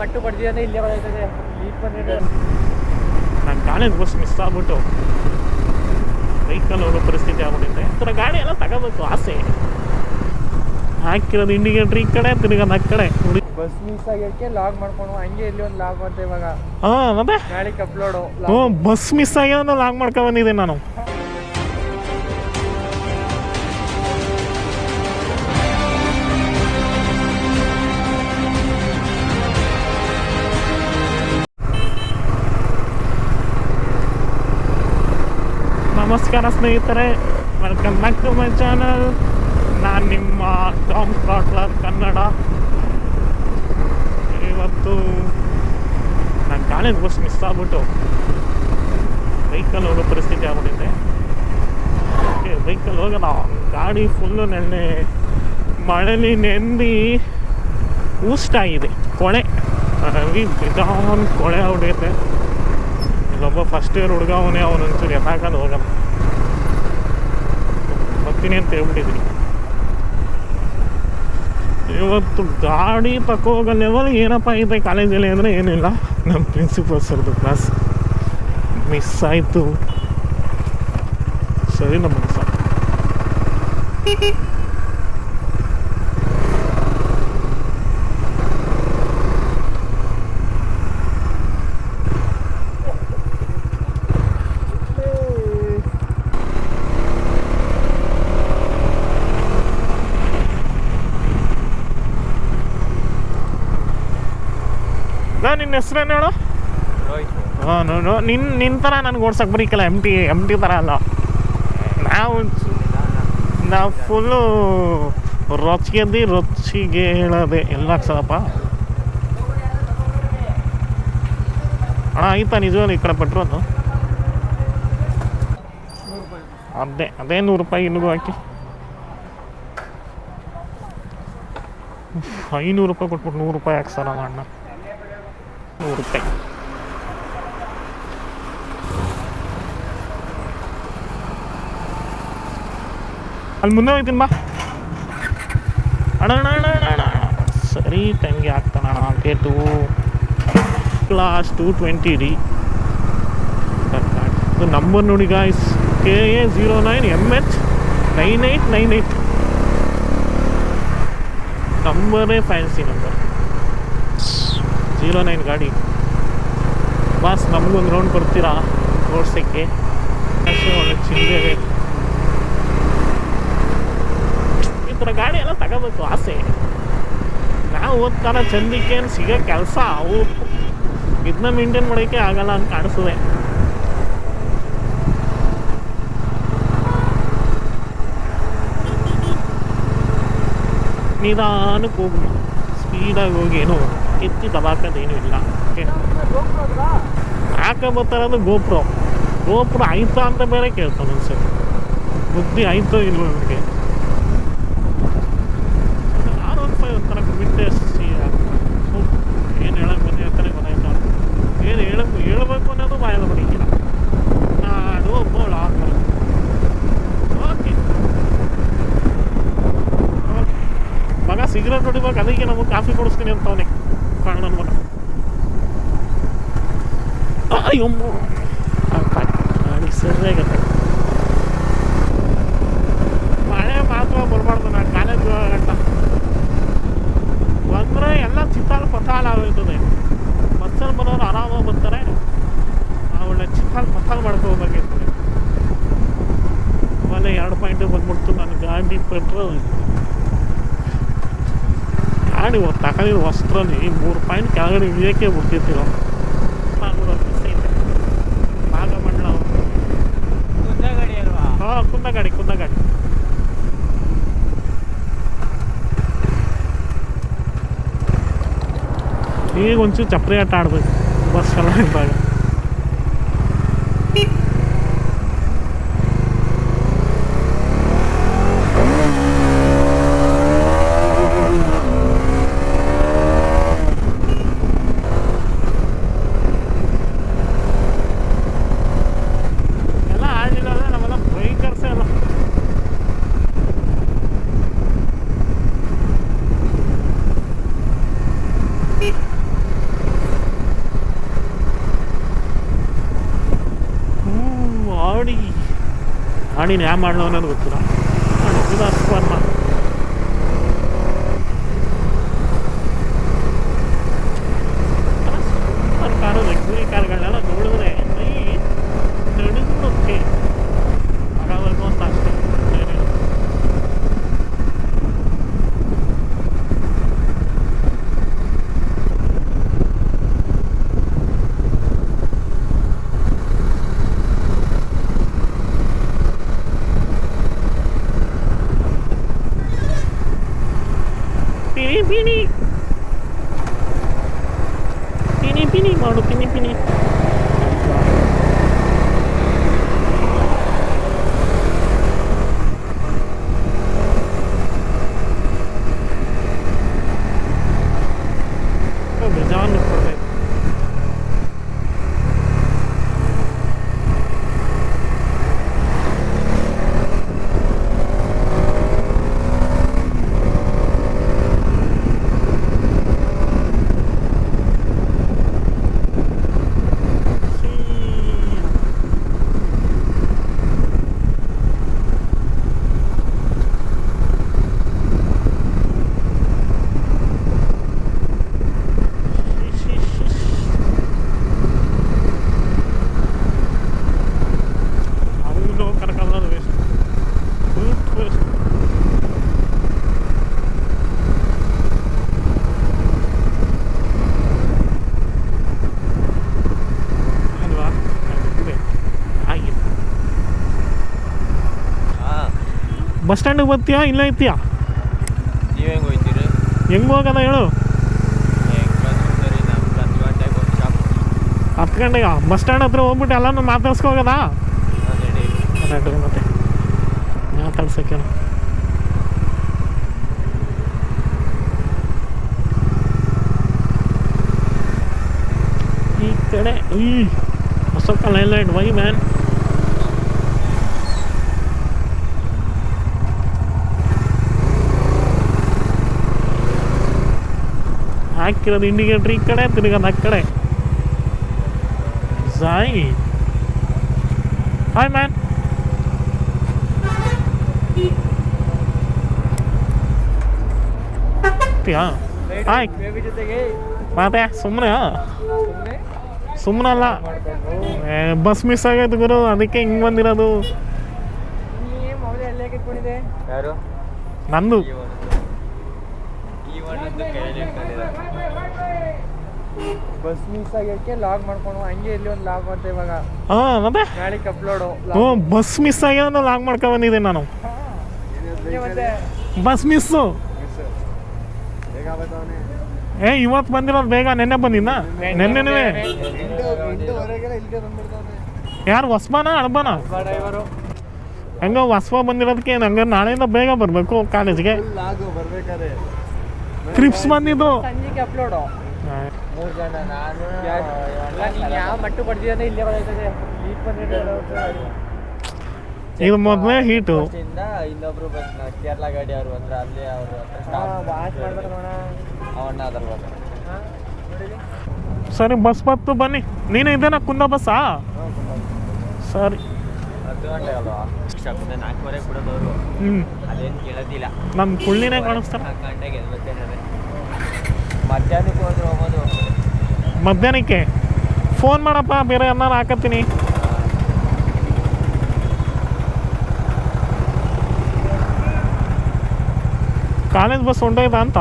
ಕಟ್ಟು ಬಡ್ದಿದ್ದಾನೆ ಇಲ್ಲೇ ಬರ್ತದೆ ಲೀಕ್ ಬಂದಿದೆ. ನಾನು ಕಾಲೇಜ್ ಬಸ್ ಮಿಸ್ ಆಗ್ಬಿಟ್ಟು ಬೈಕಲ್ಲಿ ಹೋಗೋ ಪರಿಸ್ಥಿತಿ ಆಗ್ಬಿಟ್ಟಿದೆ. ಈ ಥರ ಗಾಡಿ ಎಲ್ಲ ತಗೋಬೇಕು ಆಸೆ. ಹಾಕಿರೋದು ಇಂಡಿಕೇಟ್ರ್ ಈ ಕಡೆ ತಿರ್ಗೋದು ಆ ಕಡೆ. ಬಸ್ ಮಿಸ್ ಆಗಿರೋಕ್ಕೆ ಲಾಗ್ ಮಾಡ್ಕೊಂಡು ಹಂಗೆ ಇಲ್ಲಿ ಒಂದು ಲಾಗ್ ಅಂತ ಇವಾಗ. ಹಾಂ ಮತ್ತೆ ನಾಳೆಗೆ ಅಪ್ಲೋಡು. ಹ್ಞೂ ಬಸ್ ಮಿಸ್ ಆಗಿರೋದು ಲಾಗ್ ಮಾಡ್ಕೊಂಡು ಬಂದಿದ್ದೆ ನಾನು. ನಮಸ್ಕಾರ ಸ್ನೇಹಿತರೆ, welcome back to my channel. ನಾನು ನಿಮ್ಮ ಟಾಮ್ ಟ್ರಾಟ್ಲರ್ ಕನ್ನಡ. ಇವತ್ತು ನಾನು ಕಾಲೇಜ್ ಬಸ್ ಮಿಸ್ ಆಗ್ಬಿಟ್ಟು ಬೈಕಲ್ಲಿ ಹೋಗೋ ಪರಿಸ್ಥಿತಿ ಆಗ್ಬಿಟ್ಟಿದೆ. ಬೈಕಲ್ಲಿ ಹೋಗೋಣ, ಗಾಡಿ ಫುಲ್ಲು ನೆನ್ನೆ ಮಳೆಲಿ ನೆಂದು ಊಸ್ಟಾಗಿದೆ. ಕೊಳೆ ಬಿಜಾನ್ ಕೊಳೆ ಹೊಡೆಯುತ್ತೆ. ಇಲ್ಲೊಬ್ಬ ಫಸ್ಟ್ ಇಯರ್ ಹುಡುಗ ಅವನೇ, ಅವನೊಂಚೂರು ಎತ್ತಾಕೊಂಡು ಹೋಗೋಣ ಬರ್ತೀನಿ ಅಂತ ಹೇಳ್ಬಿಟ್ಟಿದ್ದೀನಿ. ಇವತ್ತು ಗಾಡಿ ತಗೋಗೋ ಲೆವೆಲ್ ಏನಪ್ಪ ಇದೆ ಕಾಲೇಜಲ್ಲಿ ಅಂದರೆ ಏನಿಲ್ಲ. ನಮ್ಮ ಪ್ರಿನ್ಸಿಪಲ್ ಸರ್ದು ಕ್ಲಾಸ್ ಮಿಸ್ ಆಯಿತು. ಸರಿ ನಮ್ಮ ಸರ್ ನಿನ್ನ ಹೆಸ್ರೇನು ಹೇಳು? ಹಾಂ ನಿನ್ನ ಥರ ನನಗೆ ಓಡ್ಸಕ್ಕೆ ಬರೀಕಲ್ಲ. ಎಮ್ ಟಿ ಥರ ಅಲ್ಲ. ನಾವು ಫುಲ್ಲು ರೊಚ್ಚಿಗೆ ಹೇಳೋದೆ ಎಲ್ಲ ಹಾಕ್ಸದಪ್ಪ. ಅಣ್ಣ ಆಯ್ತಾ ನಿಜವಲ್ಲ ಈ ಕಡೆ ಪೆಟ್ರೋಲು? ಅದೇ 100 ರೂಪಾಯಿ ಇಲ್ಲಿಗೂ ಹಾಕಿ 500 ರೂಪಾಯಿ ಕೊಟ್ಬಿಟ್ಟು 100 ರೂಪಾಯಿ ಹಾಕ್ಸಲ್ಲ ಅಣ್ಣ. 100 ರೂಪಾಯಿ. ಅಲ್ಲಿ ಮುಂದೆ ಹೋಗ್ತೀನಿ ಬಾ ಅಣ್ಣ. ಸರಿ ಟೈಮ್ಗೆ ಆಗ್ತಾನ ಅಣ್ಣ. ಗೇಟು ಕ್ಲಾಸ್ 220D ಇದು ನಂಬರ್ ನೋಡಿ ಗಾಯ್ಸ್. KA09MH9898 ನಂಬರೇ fancy number. 09 ಗಾಡಿ. ಬಾಸ್ ನಮಗೊಂದು ರೌಂಡ್ ಬರ್ತೀರಾ ಓಡಿಸೋಕ್ಕೆ? ಒಳ್ಳೆ ಚಿಲ್ಲರೆ. ಈ ಥರ ಗಾಡಿ ಎಲ್ಲ ತಗೋಬೇಕು ಆಸೆ. ನಾವು ಓದ್ತಾರ ಚಂದಿಕೆ ಸಿಗೋ ಕೆಲಸ ಅವು ಇದನ್ನ ಮೇಂಟೈನ್ ಮಾಡೋಕ್ಕೆ ಆಗಲ್ಲ ಅಂತ ಕಾಣಿಸ್ತದೆ. ನಿಧಾನಕ್ಕೆ ಹೋಗಿ, ಸ್ಪೀಡಾಗಿ ಹೋಗಿ ಏನೋ ಎತ್ತಿ ದಬಾಕೋದೇನೂ ಇಲ್ಲ. ಹಾಕಬತ್ತಾರದು ಗೋಪ್ರೋ ಆಯ್ತಾ ಅಂತ ಬೇರೆ ಕೇಳ್ತಾನೆ ಅನ್ಸುತ್ತೆ. ಬುದ್ಧಿ ಆಯ್ತೋ ಇಲ್ವೋ ನನಗೆ. R15 ಒಂಥರ ಬಿಟ್ಟೆ ಏನು ಹೇಳಕ್ಕೆ ಬಂದು ಹೇಳ್ತಾನೆ ಗೊತ್ತಾಯ್ತು. ಏನು ಹೇಳ್ಬೇಕು ಅನ್ನೋದು ಬಾಯಲ್ಲ ಬರೀಕಿಲ್ಲ. ನಾಡು ಒಬ್ಬಳು ಹಾಕ್ಬಾರ್ದು. ಓಕೆ ಮಗ ಸಿಗರೇಟ್ ಹೊಡಿಬೇಕು, ಅದಕ್ಕೆ ನಮಗೆ ಕಾಫಿ ಕೊಡಿಸ್ತೀನಿ ಅಂತವನೇ ಕಾರಣ ನನ್ನ ಮಗ. ಅಯ್ಯಮ್ಮ ಗಾಡಿ ಸರಿಯಾಗತ್ತೆ. ಮಳೆ ಮಾತ್ರ ಬರಬಾರ್ದು. ನಾನು ಕಾಲೇಜ್ ಗಂಟ ಬಂದರೆ ಎಲ್ಲ ಚಿತ್ತಾಲ್ ಪತ್ತಾಲ್ ಆಗೋಯ್ತದೆ. ಬಸ್ಸಲ್ಲಿ ಬರೋರು ಆರಾಮಾಗಿ ಬರ್ತಾರೆ. ಒಳ್ಳೆ ಚಿತ್ತಾಲ್ ಪತ್ತಾಲ್ ಮಾಡ್ಕೋಬೇಕಾಗಿರ್ತದೆ. ಆಮೇಲೆ 2 ಪಾಯಿಂಟ್ ಬಂದ್ಬಿಡ್ತು ನನ್ನ ಗಾಡಿ ಪೆಟ್ರೋಲ್. ಗಾಡಿ ತಗೊಂಡಿರೋ ವಸ್ತ್ರನೇ 3 ಪಾಯಿಂಟ್ ಕೆಳಗಡೆ ಇಳಿಯೋಕ್ಕೆ ಬಿಡ್ತಿರ್ತೀರೋ. ಭಾಗಮಂಡಲ ಕುಂದಗಾಡಿ ಅಲ್ವಾ? ಹಾಂ ಕುಂದಗಾಡಿ. ಈಗ ಒಂಚೂರು ಚಪ್ಪಲಿ ಆಟ ಆಡ್ಬೇಕು ಬಸ್ ಎಲ್ಲ ಇದ್ದಾಗ. ಗಾಡಿನ ಯಾವ ಮಾಡೋ ಅನ್ನೋದು ಗೊತ್ತಿಲ್ಲ. ಇದು ಅಸ್ಪರ್ಮ ಸೂಪರ್ ಕಾರು, ಲಕ್ಸುರಿ ಕಾರ್ಗಳನ್ನೆಲ್ಲ ನೋಡಿದ್ರೆ ಮೈ ನಡುಗುತ್ತೆ ಆಗೋವರೆಗೂ ಅಂತ ಅಷ್ಟೇ. ಪಿನಿ ಪಿನಿ ಪಿನಿ ಪಿನಿ ಮಾಡು, ಪಿನಿ ಪಿನಿ. ಬೇಜಾರು ಕೊಡಬೇಕು. ಬಸ್ ಸ್ಟ್ಯಾಂಡಿಗೆ ಬರ್ತೀಯಾ ಇಲ್ಲ ಐತಿಯಾ? ನೀವು ಹೆಂಗೆ ಹೋಗ್ತೀರಿ? ಹೆಂಗೆ ಹೋಗೋದ ಹೇಳು? 10 ಗಂಟೆಗೆ ಬಸ್ ಸ್ಟ್ಯಾಂಡ್ ಹತ್ರ ಹೋಗ್ಬಿಟ್ಟು ಎಲ್ಲನೂ ಮಾತಾಡ್ಸ್ಕೋಗದಾ? ನಡ್ರಿ ಮತ್ತೆ ಮಾತಾಡ್ಸೋಕೆ ಈ ಕಡೆ ಈ ಅಶೋಕ ಲೈಲ್ಯಾಂಡ್ ವೈ ಮ್ಯಾನ್. ಹಾಕಿರೋದು ಇಂಡಿಕೇಟ್ರ್ ಈ ಕಡೆ, ತಿರುಗೋದು ಆ ಕಡೆ. Sai hi man. ಹಾಯ್ ಜೊತೆಗೆ ಮತ್ತೆ ಸುಮ್ಮನಲ್ಲ, ಬಸ್ ಮಿಸ್ ಆಗೈತೆ ಗುರು, ಅದಕ್ಕೆ ಹಿಂಗೆ ಬಂದಿರೋದು. ಯಾರು? ನಂದು ಬಸ್ ಮಿಸ್ ಆಗಿದ್ದಕ್ಕೆ ಲಾಗ್ ಮಾಡ್ಕೊಂಡು ಹಂಗೆ ಇಲ್ಲಿ ಒಂದು ಲಾಗ್ ಮಾಡ್ತಾ ಇವಾಗ. ಹಾಂ ಮತ್ತೆ ನಾಳೆಗೆ ಅಪ್ಲೋಡು. ಹ್ಞೂ ಬಸ್ ಮಿಸ್ ಆಗ್ಯಾನ ಲಾಗ್ ಮಾಡ್ಕೊ ಬಂದಿದ್ದೆ ನಾನು. ಮತ್ತೆ ಬಸ್ ಮಿಸ್ಸು ಇವತ್ತು ಬಂದಿರೋದು ಬೇಗ, ನೆನ್ನೆ ಬಂದಿದ್ದ. ನೆನ್ನೆನೇ ಯಾರು ಹೊಸ್ಬಾನ ಅಡ್ಬಾನ? ಹಂಗ ಹೊಸ್ಬ ಬಂದಿರೋದಕ್ಕೆ ಹಂಗ ನಾಳೆಯಿಂದ ಬೇಗ ಬರಬೇಕು ಕಾಲೇಜ್ಗೆ. ಕ್ರಿಪ್ಸ್ ಬಂದಿದ್ದು ಸಂಜೆಗೆ ಅಪ್ಲೋಡು. 3 ಜನ ನಾನು ಯಾವ ಮಟ್ಟು ಪಡ್ತೀವಿ ಅಂದ್ರೆ ಇಲ್ಲೇ ಬರ್ತದೆ. ಇದು ಮೊದಲೇ ಹೀಟು. ಇನ್ನೊಬ್ರು ಬಸ್ ಕೇರಳ ಗಾಡಿ ಅವರು ಅಂದ್ರೆ ಅಲ್ಲಿ ಅವರು ವಾಶ್ ಮಾಡ್ಬೇಕಣ್ಣ. ಅವನ್ನ ಅದ್ರ ಬಗ್ಗೆ ಸರಿ ಬಸ್ ಬತ್ತು ಬನ್ನಿ. ನೀನು ಇದೇನ ಕುಂದ ಬಸ್ಸಾ? ಸರಿ 10 ಗಂಟೆ ಅಲ್ವಾ? 4:30 ಬಿಡೋದವರು. ಅದೇನು ಕೇಳೋದಿಲ್ಲ, ನಮ್ಮ ಕುಳ್ಳಿನೇ ಕಾಣಿಸ್ತಾರೆ. 4 ಗಂಟೆಗೆ ಎದ್ಬತ್ತೇನೆ. ಮಧ್ಯಾಹ್ನಕ್ಕೆ ಹೋದ್ರೆ ಹೋಗೋದು. ಮಧ್ಯಾಹ್ನಕ್ಕೆ ಫೋನ್ ಮಾಡಪ್ಪ, ಬೇರೆ ಏನಾರು ಹಾಕತ್ತೀನಿ. ಕಾಲೇಜ್ ಬಸ್ ಹೊಂಟೋಯ್ತಾ ಅಂತ.